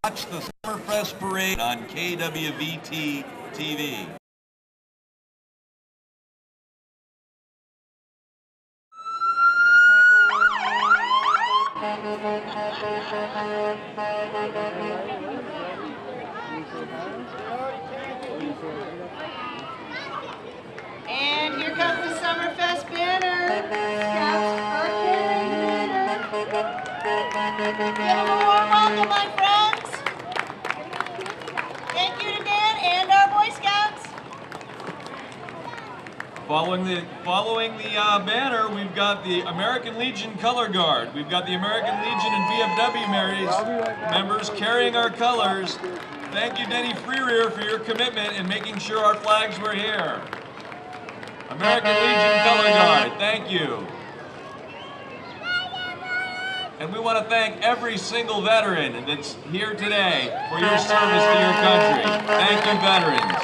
Watch the Summerfest parade on KWVT TV. And here comes the Summerfest banner. Scouts are carrying the banner. Give them a warm welcome, my friends. Thank you to Dan and our Boy Scouts. Following the banner, we've got the American Legion Color Guard. We've got the American Legion and VFW members carrying our colors. Thank you, Denny Freerear, for your commitment in making sure our flags were here. American Legion Color Guard, thank you. And we want to thank every single veteran that's here today for your service to your country. Thank you, veterans.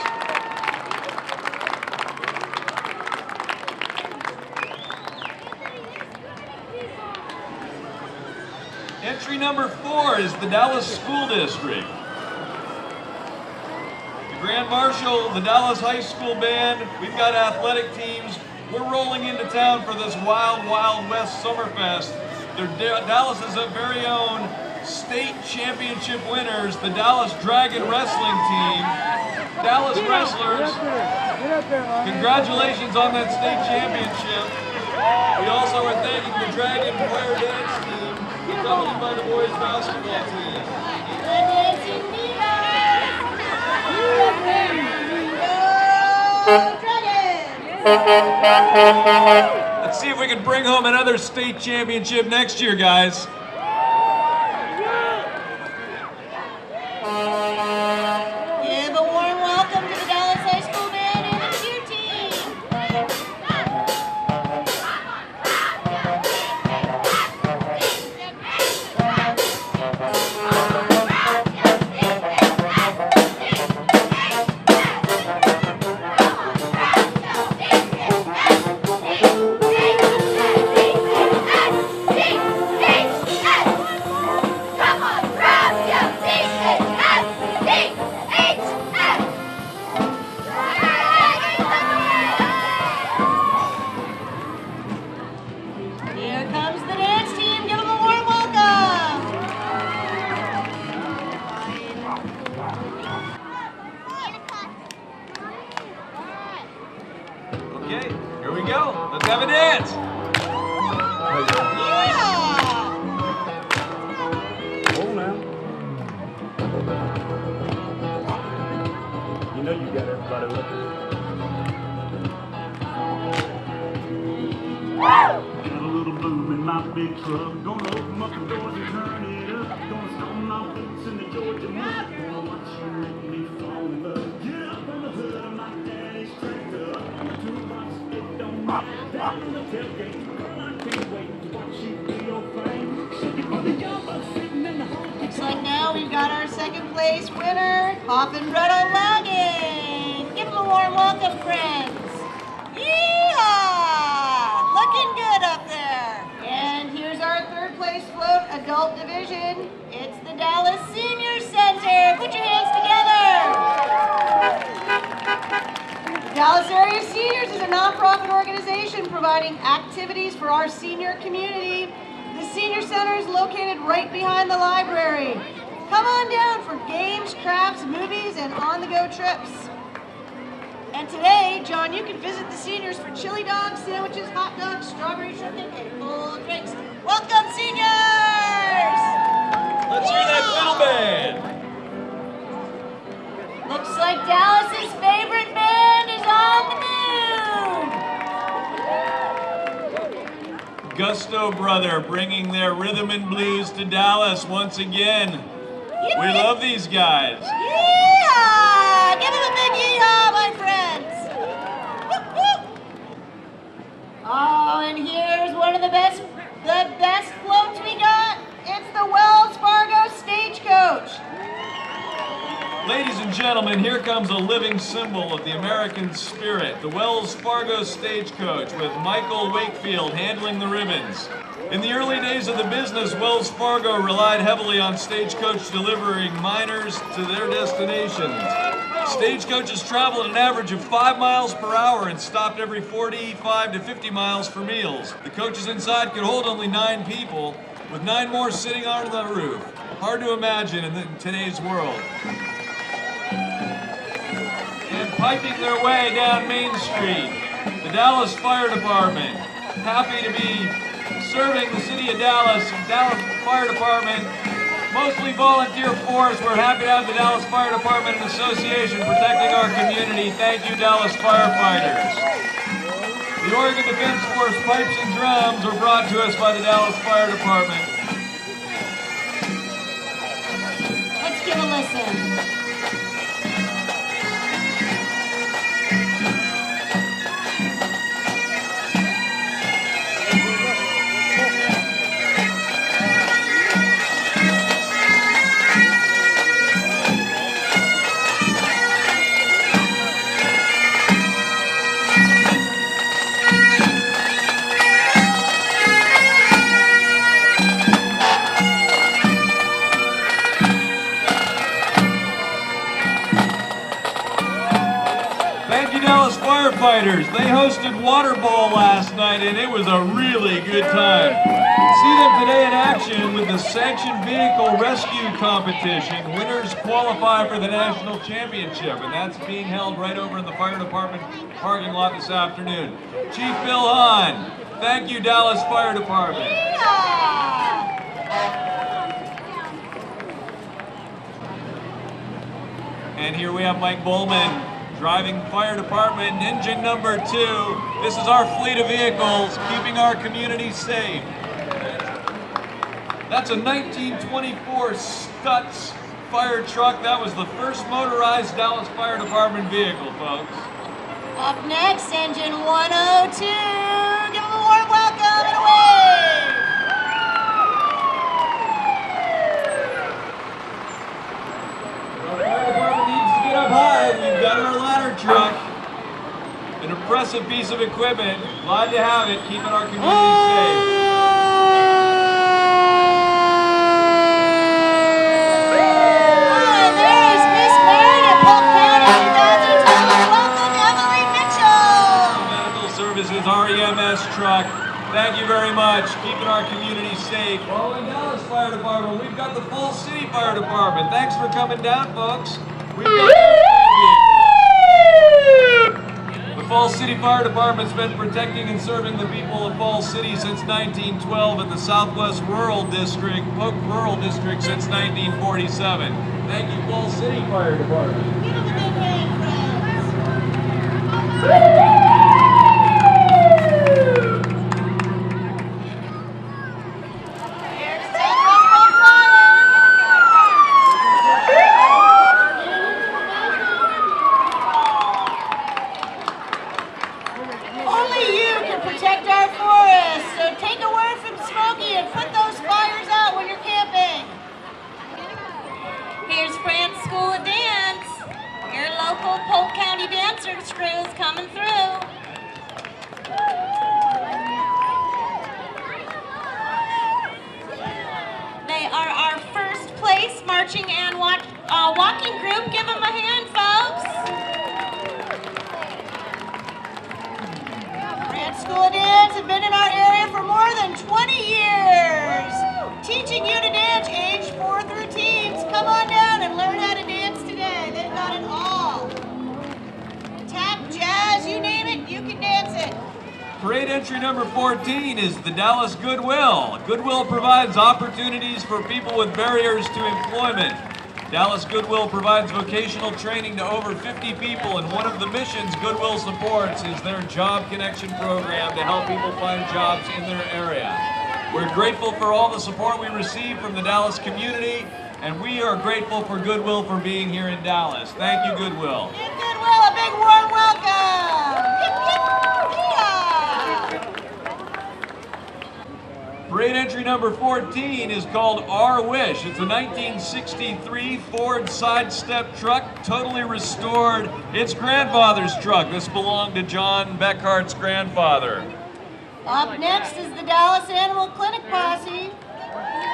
Entry number 4 is the Dallas School District. The Grand Marshal, the Dallas High School Band, we've got athletic teams. We're rolling into town for this Wild Wild West Summerfest. They're Dallas's very own state championship winners, the Dallas Dragon Wrestling Team. Dallas Wrestlers, congratulations on that state championship. We also are thanking the Dragon Choir Dance Team, accompanied by the boys basketball team. Let's see if we can bring home another state championship next year, guys. Give a warm welcome to the Dallas High School Band and the cheer team. Here comes the dance team. Give them a warm welcome. Okay, here we go. Let's have a dance. Yeah! Hold now. You know you got everybody looking. Got a little boom in my big truck. Gonna open up the doors and turn it up. Gonna stomp my boots in the Georgia mud. Gonna watch you make me fall in love. Get up on the hood of my daddy's tractor. I'm a toolbox, it don't matter. Down on the tailgate. Girl, I can't wait to watch you do your thing. Shaking for the yama, sitting in the home. Looks like now we've got our second place winner, Coffin Bread Lagging. Give them a warm welcome, friends. Yeehaw! Looking good up there. And here's our third place float, adult division. It's the Dallas Senior Center. Put your hands together. The Dallas Area Seniors is a nonprofit organization providing activities for our senior community. The Senior Center is located right behind the library. Come on down for games, crafts, movies, and on-the-go trips. And today, John, you can visit the seniors for chili dogs, sandwiches, hot dogs, strawberry shortcake, and full drinks. Welcome, seniors! Let's hear that fiddle band. Looks like Dallas's favorite band is on the move. Gusto Brother bringing their rhythm and blues to Dallas once again. We love these guys. Yeehaw! Give them a big yeehaw, my friends. Whoop, whoop. Oh, and here's one of the best floats we got. It's the Wells Fargo Stagecoach. Ladies and gentlemen, here comes a living symbol of the American spirit, the Wells Fargo Stagecoach with Michael Wakefield handling the ribbons. In the early days of the business, Wells Fargo relied heavily on Stagecoach delivering miners to their destinations. Stagecoaches traveled at an average of 5 miles per hour and stopped every 45 to 50 miles for meals. The coaches inside could hold only 9 people, with 9 more sitting on the roof. Hard to imagine in today's world. And piping their way down Main Street, the Dallas Fire Department. Happy to be serving the city of Dallas. Dallas Fire Department, mostly volunteer force. We're happy to have the Dallas Fire Department and Association protecting our community. Thank you, Dallas firefighters. The Oregon Defense Force pipes and drums were brought to us by the Dallas Fire Department. Let's give a listen. Firefighters. They hosted Water Bowl last night and it was a really good time. See them today in action with the Sanctioned Vehicle Rescue Competition. Winners qualify for the National Championship, and that's being held right over in the Fire Department parking lot this afternoon. Chief Bill Hahn, thank you, Dallas Fire Department. And here we have Mike Bowman driving fire department engine number 2. This is our fleet of vehicles keeping our community safe. That's a 1924 Stutz fire truck. That was the first motorized Dallas Fire Department vehicle, folks. Up next, engine 102. Give them a warm welcome and a wave. Our fire department needs to get up high. We've got our ladder truck. An impressive piece of equipment. Glad to have it, keeping our community safe. There's Miss Meredith, Polk County 2012. Welcome, Emily Mitchell. Medical Services REMS truck. Thank you very much, keeping our community safe. Well, in Dallas Fire Department, we've got the Fall City Fire Department. Thanks for coming down, folks. We've got the Fall City Fire Department's been protecting and serving the people of Fall City since 1912 and the Southwest Rural District, Polk Rural District since 1947. Thank you, Fall City Fire Department. Give them a big hand, friends. Polk County dancers crews coming through. They are our first place marching and walking group. Give them a hand, folks. Grant School of Dance have been in our area for more than 20 years, teaching you to dance age 4 through teens. Come on down and learn how to dance today. They've got it all. Tap, jazz, you name it, you can dance it. Parade entry number 14 is the Dallas Goodwill. Goodwill provides opportunities for people with barriers to employment. Dallas Goodwill provides vocational training to over 50 people, and one of the missions Goodwill supports is their Job Connection program to help people find jobs in their area. We're grateful for all the support we receive from the Dallas community, and we are grateful for Goodwill for being here in Dallas. Thank you, Goodwill. Give Goodwill a big warm welcome. Yip, yip, yeah. Parade entry number 14 is called Our Wish. It's a 1963 Ford sidestep truck, totally restored. It's grandfather's truck. This belonged to John Beckhart's grandfather. Up next is the Dallas Animal Clinic posse,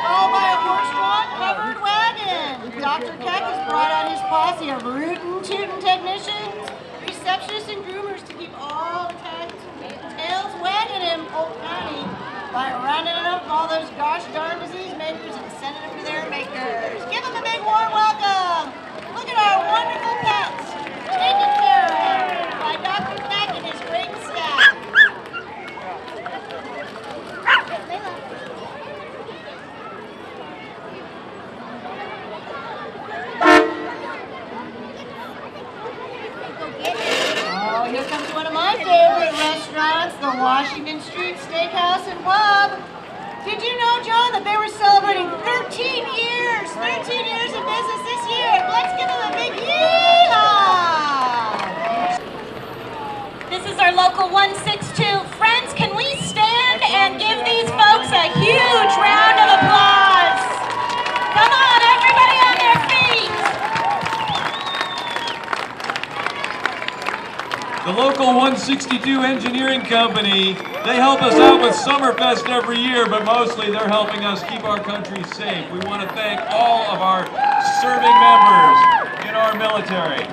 followed by a horse-drawn covered wagon. Dr. Keck has brought out his posse of rootin' tootin' technicians, receptionists, and groomers to keep all tails wagging in Polk County by rounding up all those gosh darn disease makers and sending them to their makers. Give them a big warm welcome. Look at our wonderful pets taken care of by Dr. Keck and his great staff. Oh, here comes one of my favorite restaurants, the Washington Street Steakhouse and Pub. Did you know, John, that they were celebrating 13 years of business this year? Let's give them a big yeehaw! This is our local 162. Friends, can we stand and give these folks a huge round of applause? Come on, everybody on their feet. The local 162 engineering company, they help us out with Summerfest every year, but mostly they're helping us keep our country safe. We want to thank all of our serving members in our military.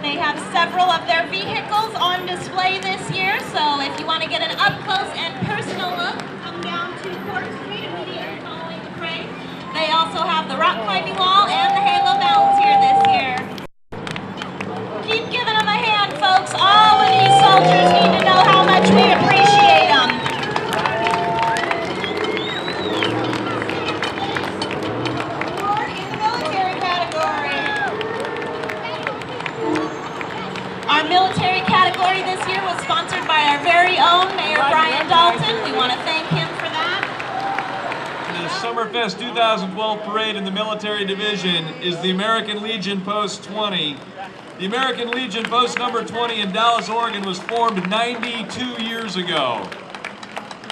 They have several of their vehicles on display this year, so if you want to get an up-close and personal look, come down to 4th Street immediately following the parade. They also have the rock climbing wall and the halo mounds here this year. Keep giving them a hand, folks. All of these soldiers need to know how much we appreciate them. Award in the military category. Our military category this year was sponsored by our very own Mayor Brian Dalton. We want to thank him for that. The Summerfest 2012 parade in the military division is the American Legion Post 20. The American Legion Post number 20 in Dallas, Oregon was formed 92 years ago.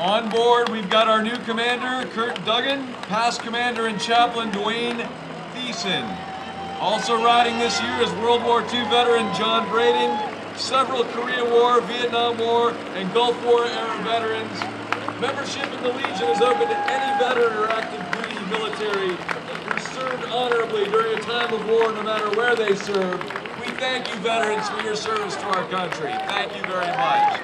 On board, we've got our new commander, Kurt Duggan, past commander and chaplain, Dwayne Thiessen. Also riding this year is World War II veteran John Braden, several Korea War, Vietnam War, and Gulf War era veterans. Membership in the Legion is open to any veteran or active duty military who served honorably during a time of war, no matter where they served. We thank you, veterans, for your service to our country. Thank you very much.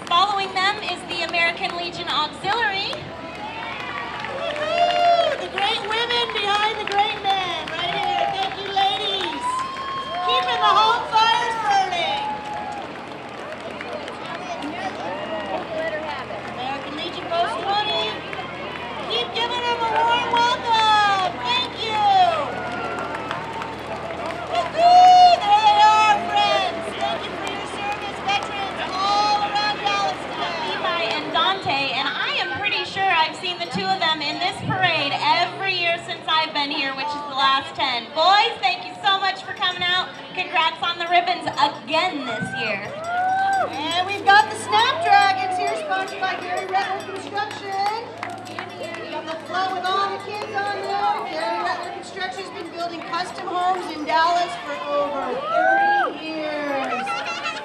Following them is the American Legion Auxiliary. Woo-hoo! The great women behind the great men, right here. Thank you, ladies. Keeping the home fires burning. American Legion Post 20. Keep giving them a warm welcome. Thank you. Woo-hoo! There they are, friends. Thank you for your service, veterans all around Dallas today. Levi and Dante, and I am pretty sure I've seen the two of them in this parade every year since I've been here, which is the last 10. Boys, thank you so much for coming out. Congrats on the ribbons again this year. And we've got the Snapdragons here, sponsored by Gary Rattler Construction. We got the float with all the kids on there. Gary Rattler Construction has been building custom homes in Dallas for over 30 years.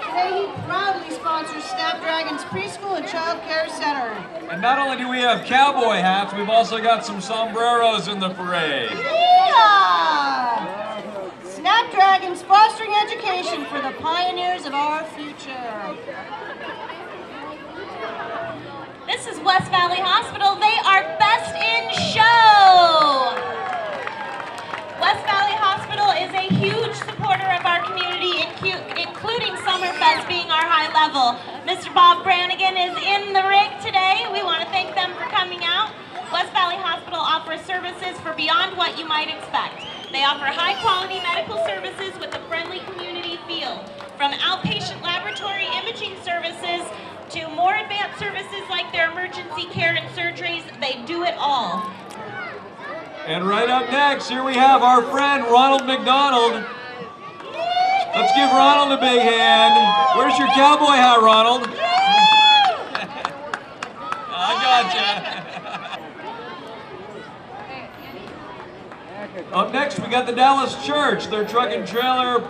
Today he proudly sponsors Snapdragon's preschool and child care center. And not only do we have cowboy hats, we've also got some sombreros in the parade. Yeah! Snapdragon's fostering education for the pioneers of our future. This is West Valley Hospital. They are best in show. West Valley Hospital is a huge supporter of our community, including Summerfest being our high level. Mr. Bob Brannigan is in the rig today. We want to thank them for coming out. West Valley Hospital offers services for beyond what you might expect. They offer high-quality medical services with a friendly community feel. From outpatient laboratory imaging services to more advanced services like their emergency care and surgeries, they do it all. And right up next, here we have our friend Ronald McDonald. Let's give Ronald a big hand. Where's your cowboy hat, Ronald? I gotcha. Up next, we got the Dallas Church. Their truck and trailer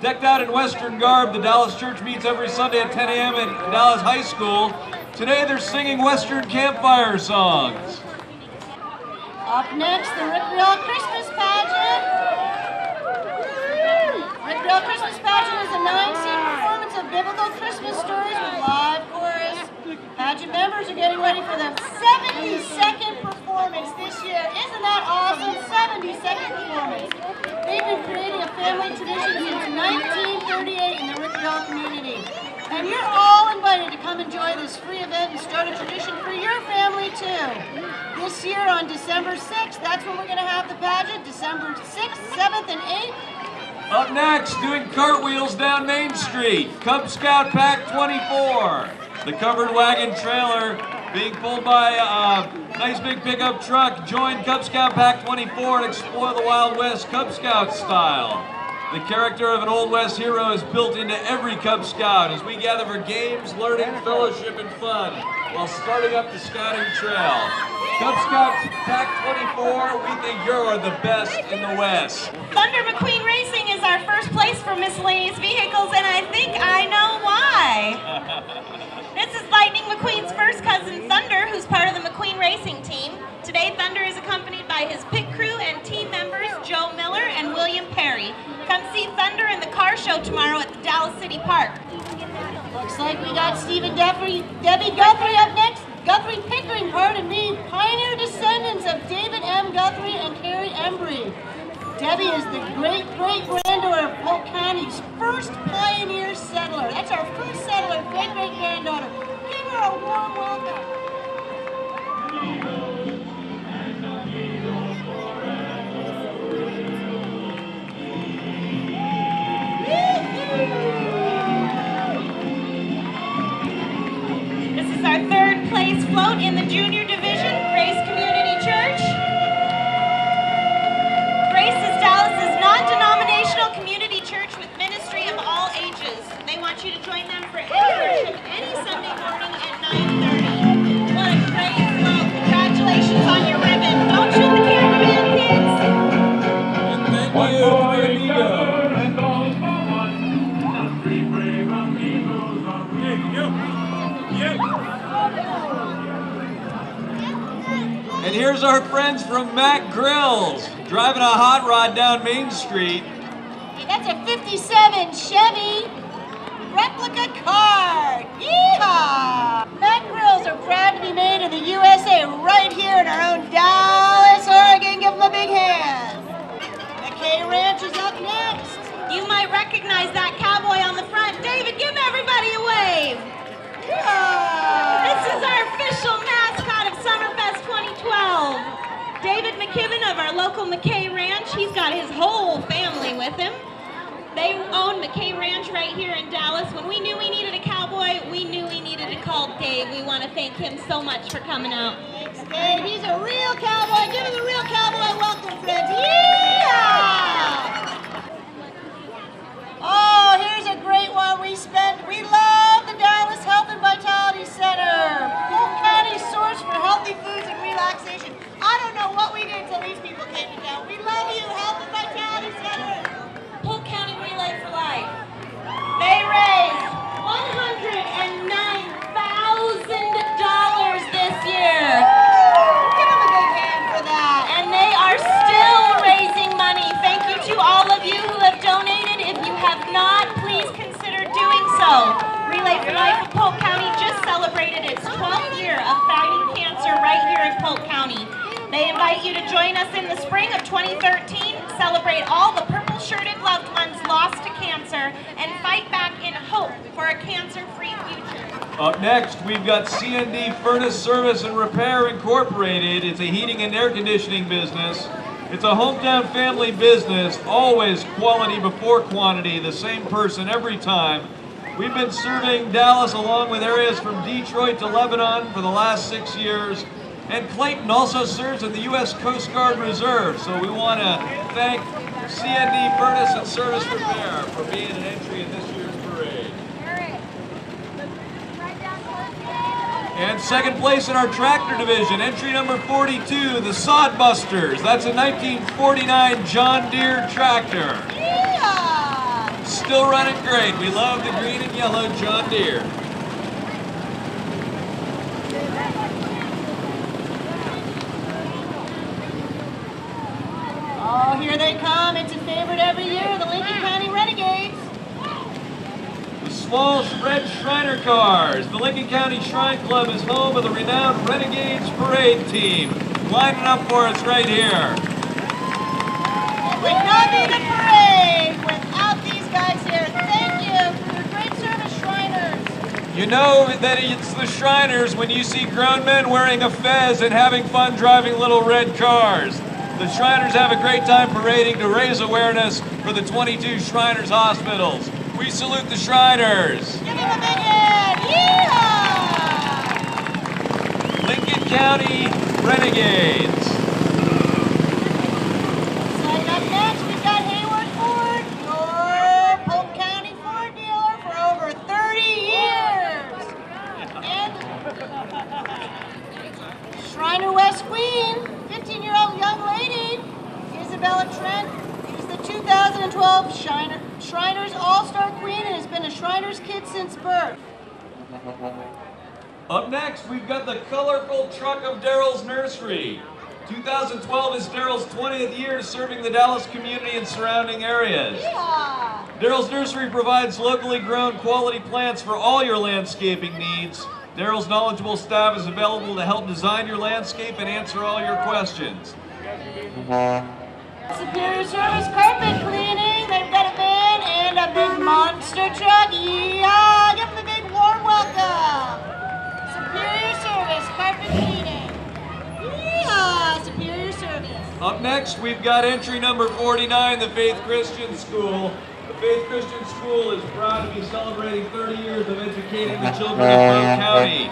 decked out in Western garb. The Dallas Church meets every Sunday at 10 a.m. at Dallas High School. Today, they're singing Western campfire songs. Up next, the Rick Real Christmas Pageant. Rick Real Christmas Pageant is a 9-scene performance of biblical Christmas stories with live chorus. Pageant members are getting ready for the 72nd performance this year. Isn't that awesome? 72nd performance. They've been creating a family tradition since 1938 in the Rick Real community. And you're all invited to come enjoy this free event and start a tradition for your family too. This year on December 6th, that's when we're going to have the pageant, December 6th, 7th, and 8th. Up next, doing cartwheels down Main Street, Cub Scout Pack 24. The covered wagon trailer being pulled by a nice big pickup truck. Join Cub Scout Pack 24 and explore the Wild West Cub Scout style. The character of an Old West hero is built into every Cub Scout as we gather for games, learning, fellowship, and fun while starting up the scouting trail. Cub Scout Pack 24, we think you're the best in the West. Thunder McQueen Racing is our first place for miscellaneous vehicles, and I think I know why. This is Lightning McQueen's first cousin, Thunder, who's part of the McQueen Racing team. Today, Thunder is accompanied by his pit crew and team members, Joe Miller and William Perry. Come see Thunder in the car show tomorrow at the Dallas City Park. Looks like we got Stephen Debbie Guthrie up next. Guthrie Pickering, pardon me, pioneer descendants of David M. Guthrie and Carrie Embry. Debbie is the great-great-granddaughter of Polk County's first pioneer settler. That's our first settler, great-great-granddaughter. Give her a warm welcome. This is our third place float in the junior division, Grace Community Church. Grace is Dallas's non-denominational community church with ministry of all ages. They want you to join them for any worship any Sunday morning at 9:30. What a great float. Congratulations on your ribbon. Don't shoot the cameraman, kids. And thank you, amigo. And here's our friends from Mac Grills, driving a hot rod down Main Street. Hey, that's a 57 Chevy replica car. Yeehaw! Mac Grills are proud to be made in the USA right here in our own Dallas, Oregon. Give them a big hand. McKay Ranch is up next. You might recognize that cowboy on the front. David, give everybody a wave. This is our official mascot of Summerfest 2012. David McKibben of our local McKay Ranch. He's got his whole family with him. They own McKay Ranch right here in Dallas. When we knew we needed a cowboy, we knew we needed to call Dave. We want to thank him so much for coming out. Thanks, Dave. He's a real cowboy. Give him a real cowboy welcome, friends. Yeah! Oh, here's a great one. We love the Dallas Health and Vitality Center. Polk County's source for healthy foods and relaxation. I don't know what we did till these people came to town. We love you, Health and Vitality Center. Polk County Relay for Life. They raised $109,000 this year. Give them a big hand for that. And they are still raising money. Thank you to all of you who have donated. If you have not, please consider doing so. Relay for Life of Polk County just celebrated its 12th year of fighting cancer right here in Polk County. They invite you to join us in the spring of 2013, celebrate all the purple-shirted loved ones lost to cancer, and fight back in hope for a cancer-free future. Up next, we've got C&D Furnace Service and Repair Incorporated. It's a heating and air conditioning business. It's a hometown family business, always quality before quantity, the same person every time. We've been serving Dallas along with areas from Detroit to Lebanon for the last 6 years. And Clayton also serves in the U.S. Coast Guard Reserve, so we want to thank CND Furnace and Service Repair for being an entry in this year's parade. And second place in our tractor division, entry number 42, the Sodbusters. That's a 1949 John Deere tractor. Yeah! Still running great. We love the green and yellow John Deere. Oh, here they come. It's a favorite every year, the Lincoln County Renegades. The small spread Shriner cars. The Lincoln County Shrine Club is home of the renowned Renegades parade team. Lining up for us right here. It would not be the parade without these guys here. Thank you for your great service, Shriners. You know that it's the Shriners when you see grown men wearing a fez and having fun driving little red cars. The Shriners have a great time parading to raise awareness for the 22 Shriners hospitals. We salute the Shriners. Give them a big hand. Yeehaw! Lincoln County Renegades. So up next, we've got Hayward Ford, your Polk County Ford dealer for over 30 years. And Shriner West Queen, 15-year-old young lady, Isabella Trent. She's the 2012 Shriners All-Star Queen and has been a Shriners kid since birth. Up next, we've got the colorful truck of Daryl's Nursery. 2012 is Daryl's 20th year serving the Dallas community and surrounding areas. Yeah. Daryl's Nursery provides locally grown quality plants for all your landscaping needs. Daryl's knowledgeable staff is available to help design your landscape and answer all your questions. Superior Service Carpet Cleaning. They've got a van and a big monster truck. Yeah, give them a big warm welcome. Superior Service Carpet Cleaning. Yeah, Superior Service. Up next, we've got entry number 49, the Faith Christian School. The Faith Christian School is proud to be celebrating 30 years of educating the children of Polk County.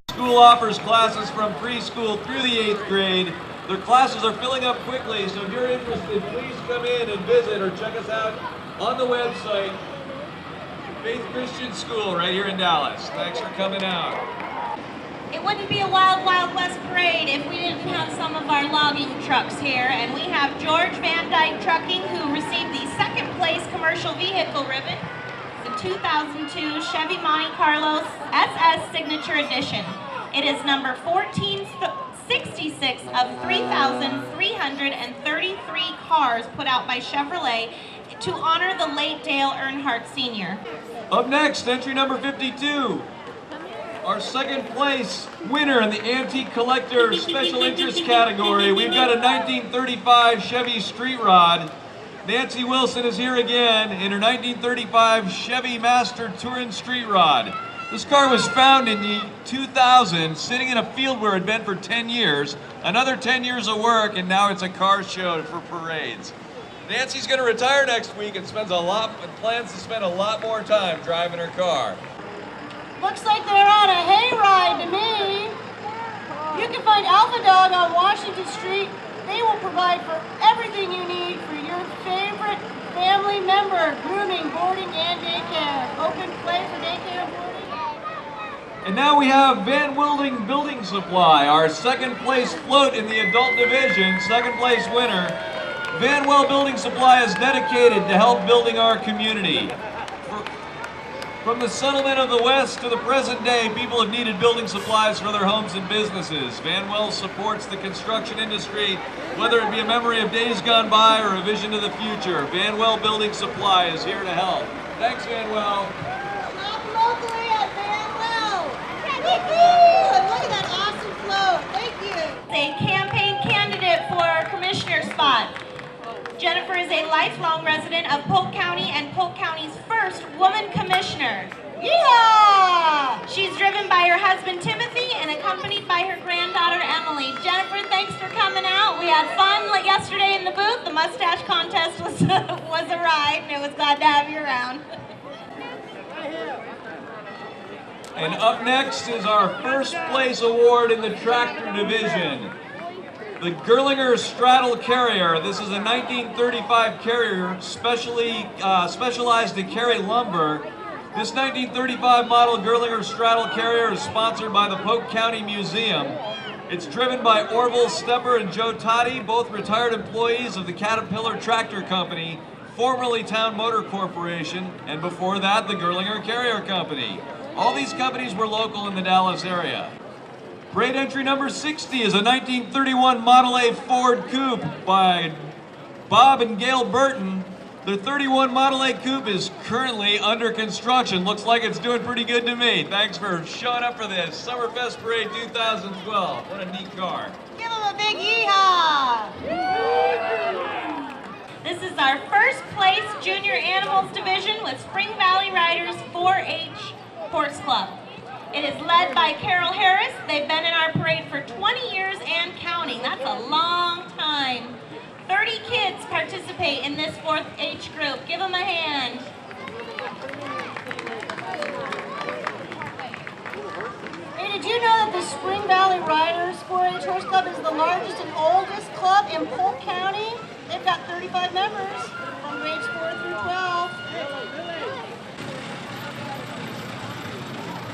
The school offers classes from preschool through the 8th grade. Their classes are filling up quickly, so if you're interested, please come in and visit or check us out on the website. Faith Christian School right here in Dallas. Thanks for coming out. It wouldn't be a Wild Wild West parade if we didn't have some of our logging trucks here, and we have George Van Dyke Trucking, who received the second place commercial vehicle ribbon, the 2002 Chevy Monte Carlo SS Signature Edition. It is number 1466 of 3,333 cars put out by Chevrolet to honor the late Dale Earnhardt Sr. Up next, entry number 52. Our second place winner in the Antique Collector Special Interest category. We've got a 1935 Chevy Street Rod. Nancy Wilson is here again in her 1935 Chevy Master Touring Street Rod. This car was found in 2000, sitting in a field where it had been for 10 years. Another 10 years of work, and now it's a car show for parades. Nancy's going to retire next week and plans to spend a lot more time driving her car. Looks like they're on a hayride to me. You can find Alpha Dog on Washington Street. They will provide for everything you need for your favorite family member. Grooming, boarding, and daycare. Open play for daycare and boarding. And now we have Van Wilding Building Supply, our second place float in the adult division, second place winner. Van Well Building Supply is dedicated to help building our community. From the settlement of the West to the present day, people have needed building supplies for their homes and businesses. Van Well supports the construction industry, whether it be a memory of days gone by or a vision to the future. Van Well Building Supply is here to help. Thanks, Van Well. Shop locally at Van Well. Woo-hoo! And look at that awesome float. Thank you. A campaign candidate for commissioner spot. Jennifer is a lifelong resident of Polk County and Polk County's first woman commissioner. Yeah! She's driven by her husband Timothy and accompanied by her granddaughter Emily. Jennifer, thanks for coming out. We had fun yesterday in the booth. The mustache contest was a ride, and it was glad to have you around. And up next is our first place award in the tractor division. The Girlinger Straddle Carrier. This is a 1935 carrier specialized to carry lumber. This 1935 model Girlinger Straddle Carrier is sponsored by the Polk County Museum. It's driven by Orville Stepper and Joe Toddy, both retired employees of the Caterpillar Tractor Company, formerly Town Motor Corporation, and before that, the Girlinger Carrier Company. All these companies were local in the Dallas area. Parade entry number 60 is a 1931 Model A Ford Coupe by Bob and Gail Burton. The 31 Model A Coupe is currently under construction. Looks like it's doing pretty good to me. Thanks for showing up for this Summerfest Parade 2012. What a neat car. Give them a big yeehaw! This is our first place Junior Animals Division with Spring Valley Riders 4-H Horse Club. It is led by Carol Harris. They've been in our parade for 20 years and counting. That's a long time. 30 kids participate in this 4-H group. Give them a hand. Hey, did you know that the Spring Valley Riders 4-H Horse Club is the largest and oldest club in Polk County? They've got 35 members from grades 4 through 12.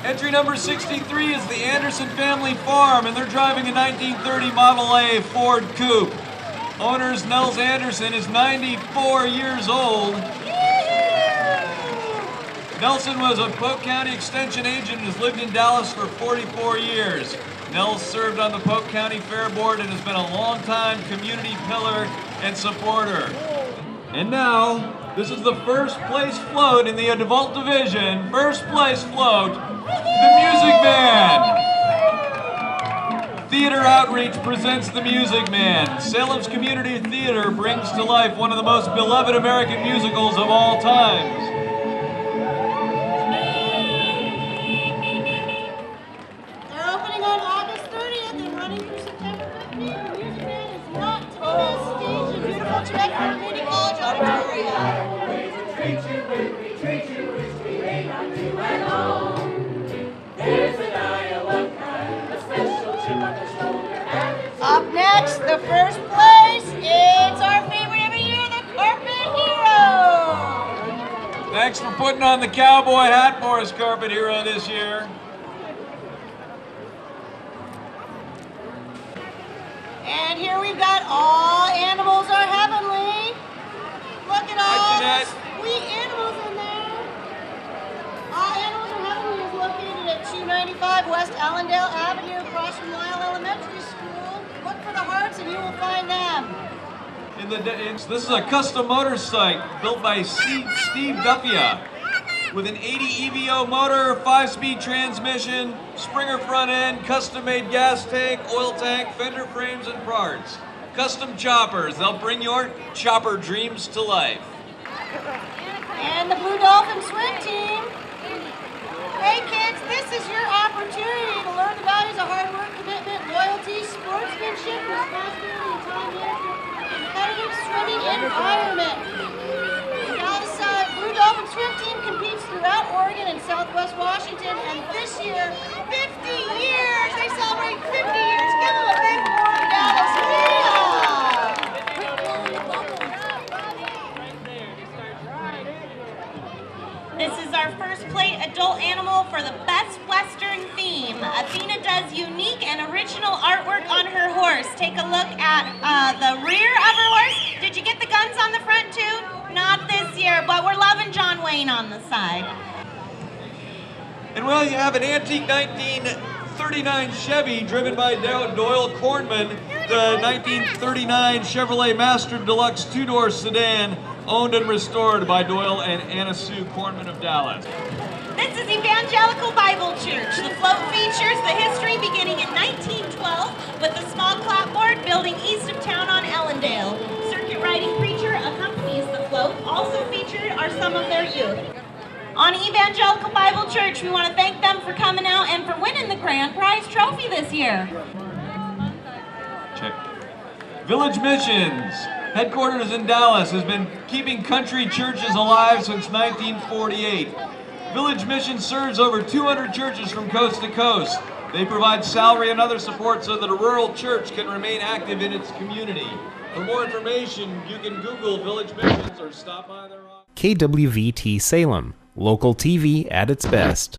Entry number 63 is the Anderson Family Farm, and they're driving a 1930 Model A Ford Coupe. Owners Nels Anderson is 94 years old. Nelson was a Polk County Extension agent and has lived in Dallas for 44 years. Nels served on the Polk County Fair Board and has been a long-time community pillar and supporter. And now, this is the first place float in the adult division. First place float, the Music Man. Theater Outreach presents the Music Man. Salem's Community Theater brings to life one of the most beloved American musicals of all times. They're opening on August 30th and running through September 15th. The Music Man is not to miss. Stage in beautiful Chinook Community College Auditorium. Up next, the first place, it's our favorite every year, the Carpet Hero. Thanks for putting on the cowboy hat for us, Carpet Hero, this year. And here we've got All Animals Are Heavenly. Look at all the sweet animals in there. All Animals Are Heavenly is located at 295 West Allendale Avenue across from Lyle Elementary School. Look for the hearts and you will find them. This is a custom motorcycle built by Steve Duffia with an 80 EVO motor, 5-speed transmission, Springer front end, custom-made gas tank, oil tank, fender frames, and parts. Custom choppers. They'll bring your chopper dreams to life. And the Blue Dolphin Swim Team. Hey kids, this is your opportunity to learn the values of hard work, commitment, loyalty, sportsmanship, responsibility, and time management in a competitive swimming environment. The Dallas Blue Dolphin Swim Team competes throughout Oregon and Southwest Washington, and this year, 50 years! They celebrate 50 years! Give them a big warm Dallas yeehaw! This is our first plate adult animal for the Best Western theme. Athena does unique and original artwork on her horse. Take a look at the rear of her horse. Did you get the guns on the front too? Not this year, but we're loving John Wayne on the side. And well, you have an antique 1939 Chevy driven by Doyle Kornman, the 1939 Chevrolet Master Deluxe two-door sedan, owned and restored by Doyle and Anna Sue Kornman of Dallas. This is Evangelical Bible Church. The float features the history beginning in 1912 with a small clapboard building east of town on Ellendale. Circuit riding preacher accompanies the float. Also featured are some of their youth. On Evangelical Bible Church, we want to thank them for coming out and for winning the grand prize trophy this year. Check. Village Missions, headquarters in Dallas, has been keeping country churches alive since 1948. Village Mission serves over 200 churches from coast to coast. They provide salary and other support so that a rural church can remain active in its community. For more information, you can Google Village Missions or stop by their office. KWVT Salem, local TV at its best.